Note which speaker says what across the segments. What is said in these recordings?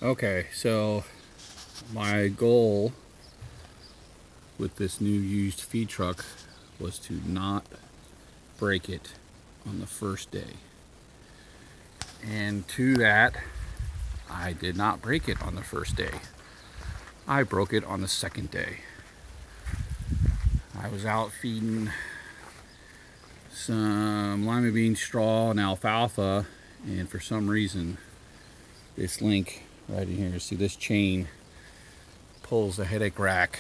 Speaker 1: Okay, so my goal with this new used feed truck was to not break it on the first day. And to that, I did not break it on the first day. I broke it on the second day. I was out feeding some lima bean straw and alfalfa, and for some reason, this link right in here, see this chain pulls the headache rack,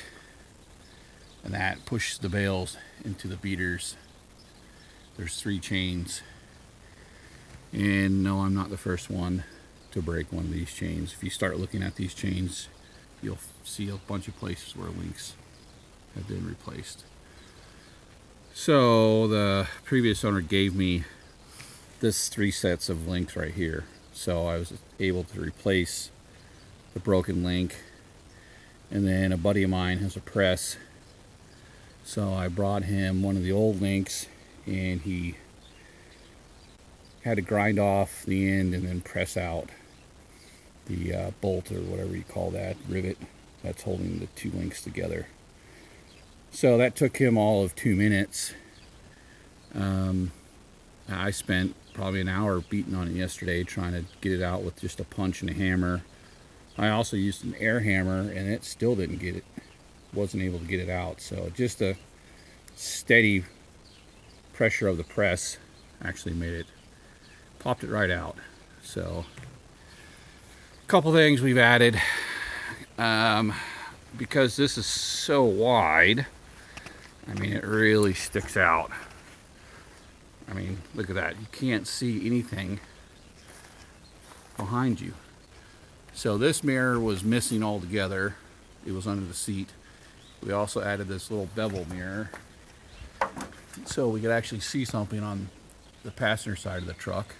Speaker 1: and that pushes the bales into the beaters. There's 3 chains, and no, I'm not the first one to break one of these chains. If you start looking at these chains, you'll see a bunch of places where links have been replaced. So the previous owner gave me this 3 sets of links right here, so I was able to replace the broken link. And then a buddy of mine has a press, so I brought him one of the old links, and he had to grind off the end and then press out the bolt, or whatever you call that, rivet that's holding the 2 links together. So that took him all of 2 minutes. I spent probably an hour beating on it yesterday, trying to get it out with just a punch and a hammer. I also used an air hammer, and it still didn't get it, wasn't able to get it out. So just a steady pressure of the press actually popped it right out. So a couple things we've added, because this is so wide, I mean, it really sticks out. I mean, look at that. You can't see anything behind you. So this mirror was missing altogether. It was under the seat. We also added this little bevel mirror, so we could actually see something on the passenger side of the truck.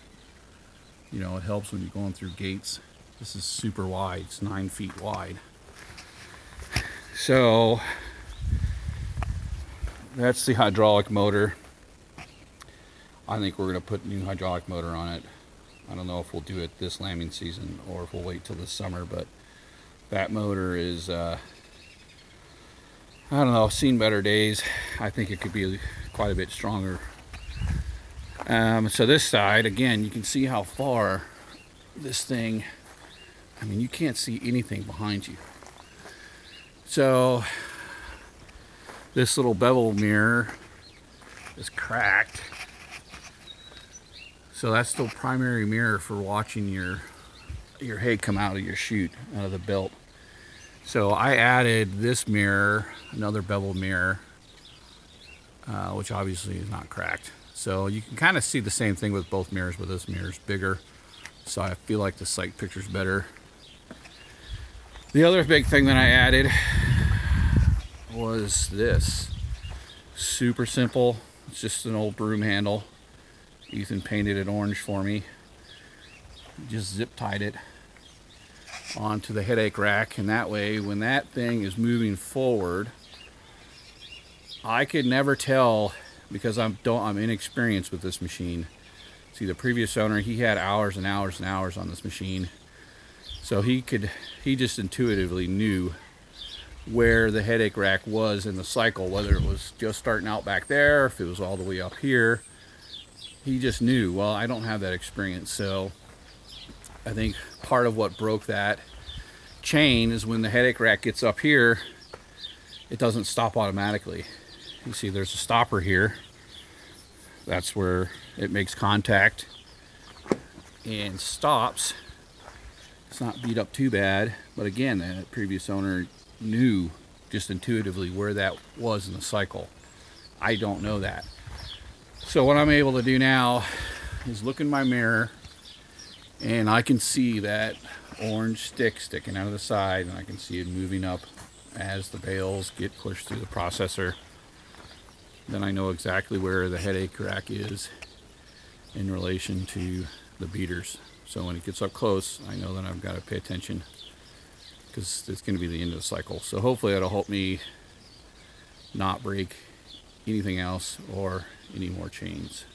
Speaker 1: You know, it helps when you're going through gates. This is super wide. It's 9 feet wide. So that's the hydraulic motor. I think we're going to put a new hydraulic motor on it. I don't know if we'll do it this lambing season or if we'll wait till this summer, but that motor is, I don't know, I've seen better days. I think it could be quite a bit stronger. So this side, again, you can see how far this thing, I mean, you can't see anything behind you. So this little bevel mirror is cracked. So that's the primary mirror for watching your hay come out of your chute, out of the belt. So I added this mirror, another bevel mirror, which obviously is not cracked. So you can kind of see the same thing with both mirrors, but this mirror is bigger, so I feel like the sight picture's better. The other big thing that I added was this. Super simple. It's just an old broom handle. Ethan painted it orange for me. Just zip tied it onto the headache rack, and that way when that thing is moving forward, I could never tell, because I'm inexperienced with this machine. See, the previous owner, he had hours and hours and hours on this machine, so he just intuitively knew where the headache rack was in the cycle, whether it was just starting out back there, if it was all the way up here. He just knew. Well, I don't have that experience, so I think part of what broke that chain is when the headache rack gets up here, it doesn't stop automatically. You see there's a stopper here. That's where it makes contact and stops. It's not beat up too bad, but again, the previous owner knew just intuitively where that was in the cycle. I don't know that. So what I'm able to do now is look in my mirror, and I can see that orange stick sticking out of the side, and I can see it moving up as the bales get pushed through the processor. Then I know exactly where the headache rack is in relation to the beaters. So when it gets up close, I know that I've got to pay attention, because it's going to be the end of the cycle. So hopefully that'll help me not break anything else or any more chains.